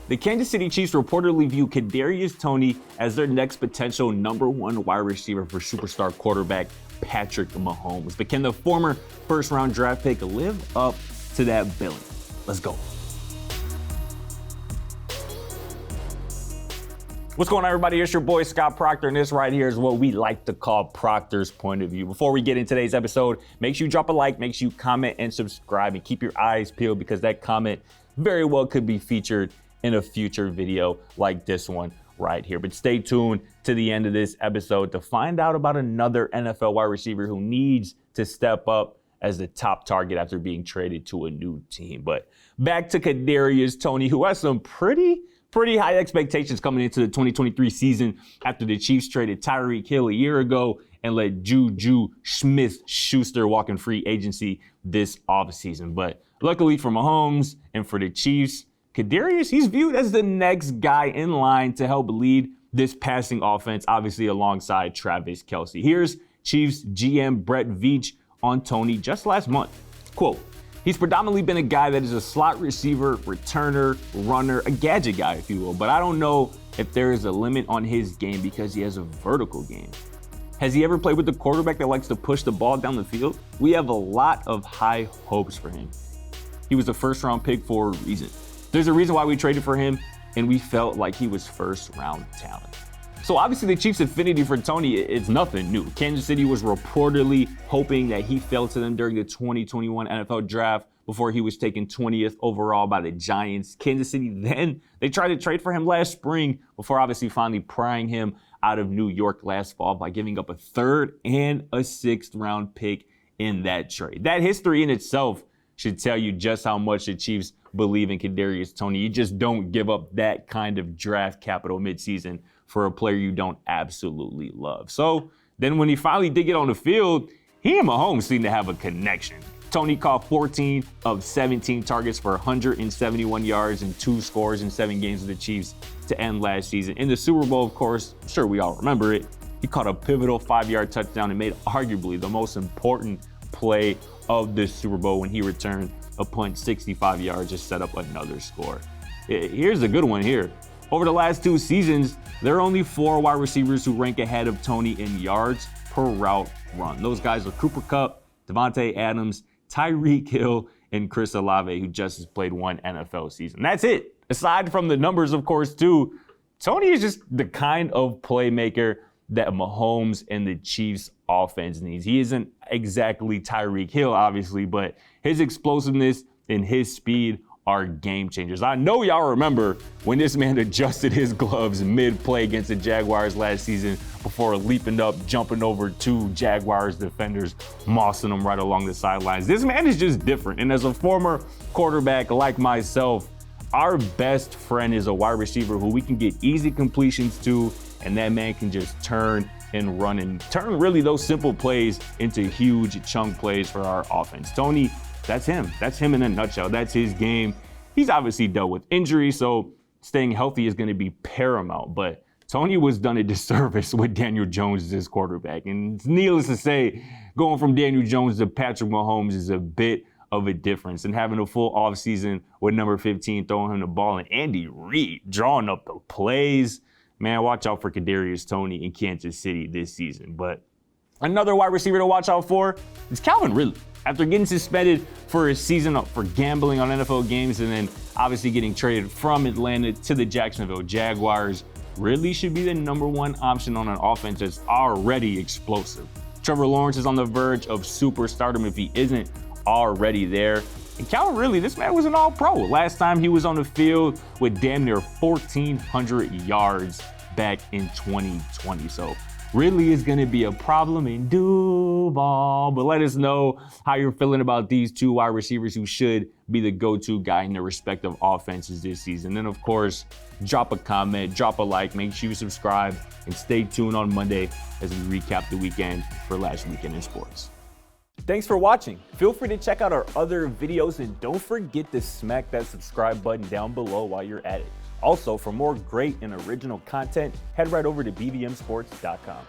The Kansas City Chiefs reportedly view Kadarius Toney as their next potential number one wide receiver for superstar quarterback Patrick Mahomes. But can the former first-round draft pick live up to that billing? Let's go. What's going on, everybody? It's your boy, Scott Procter, and this right here is what we like to call Proctor's Point of View. Before we get into today's episode, make sure you drop a like, make sure you comment and subscribe, and keep your eyes peeled because that comment very well could be featured in a future video like this one right here. But stay tuned to the end of this episode to find out about another NFL wide receiver who needs to step up as the top target after being traded to a new team. But back to Kadarius Toney, who has some pretty high expectations coming into the 2023 season after the Chiefs traded Tyreek Hill a year ago and let Juju Smith-Schuster walk in free agency this offseason. But luckily for Mahomes and for the Chiefs, Kadarius, he's viewed as the next guy in line to help lead this passing offense, obviously alongside Travis Kelce. Here's Chiefs GM Brett Veach on Toney just last month. Quote, "He's predominantly been a guy that is a slot receiver, returner, runner, a gadget guy, if you will. But I don't know if there is a limit on his game because he has a vertical game. Has he ever played with a quarterback that likes to push the ball down the field? We have a lot of high hopes for him. He was a first-round pick for a reason. There's a reason why we traded for him, and we felt like he was first-round talent." So obviously the Chiefs' affinity for Toney, it's nothing new. Kansas City was reportedly hoping that he fell to them during the 2021 NFL draft before he was taken 20th overall by the Giants. Kansas City then, they tried to trade for him last spring before obviously finally prying him out of New York last fall by giving up a 3rd and a 6th round pick in that trade. That history in itself should tell you just how much the Chiefs believe in Kadarius Toney. You just don't give up that kind of draft capital midseason for a player you don't absolutely love. So then when he finally did get on the field, he and Mahomes seemed to have a connection. Toney caught 14 of 17 targets for 171 yards and 2 scores in 7 games with the Chiefs to end last season. In the Super Bowl, of course, I'm sure we all remember it, he caught a pivotal 5-yard touchdown and made arguably the most important play of this Super Bowl when he returned a punt 65 yards to set up another score. Here's a good one here. Over the last 2 seasons, there are only 4 wide receivers who rank ahead of Toney in yards per route run. Those guys are Cooper Kupp, Devontae Adams, Tyreek Hill, and Chris Olave, who just has played 1 NFL season. That's it. Aside from the numbers, of course, too, Toney is just the kind of playmaker that Mahomes and the Chiefs offense needs. He isn't exactly Tyreek Hill, obviously, but his explosiveness and his speed are game changers. I know y'all remember when this man adjusted his gloves mid-play against the Jaguars last season before leaping up, jumping over 2 Jaguars defenders, mossing them right along the sidelines. This man is just different. And as a former quarterback like myself, our best friend is a wide receiver who we can get easy completions to, and that man can just turn and run and turn really those simple plays into huge chunk plays for our offense. Toney, that's him. That's him in a nutshell. That's his game. He's obviously dealt with injury, so staying healthy is going to be paramount. But Toney was done a disservice with Daniel Jones as his quarterback. And needless to say, going from Daniel Jones to Patrick Mahomes is a bit of a difference. And having a full offseason with number 15 throwing him the ball and Andy Reid drawing up the plays, man, watch out for Kadarius Toney in Kansas City this season. But another wide receiver to watch out for is Calvin Ridley. After getting suspended for a season for gambling on NFL games and then obviously getting traded from Atlanta to the Jacksonville Jaguars, Ridley should be the number 1 option on an offense that's already explosive. Trevor Lawrence is on the verge of superstardom if he isn't already there. And Calvin Ridley, this man was an all-pro. Last time he was on the field with damn near 1,400 yards back in 2020. So Ridley is going to be a problem in Duval. But let us know how you're feeling about these 2 wide receivers who should be the go-to guy in their respective offenses this season. And of course, drop a comment, drop a like, make sure you subscribe, and stay tuned on Monday as we recap the weekend for last weekend in sports. Thanks for watching. Feel free to check out our other videos and don't forget to smack that subscribe button down below while you're at it. Also, for more great and original content, head right over to bbmsports.com.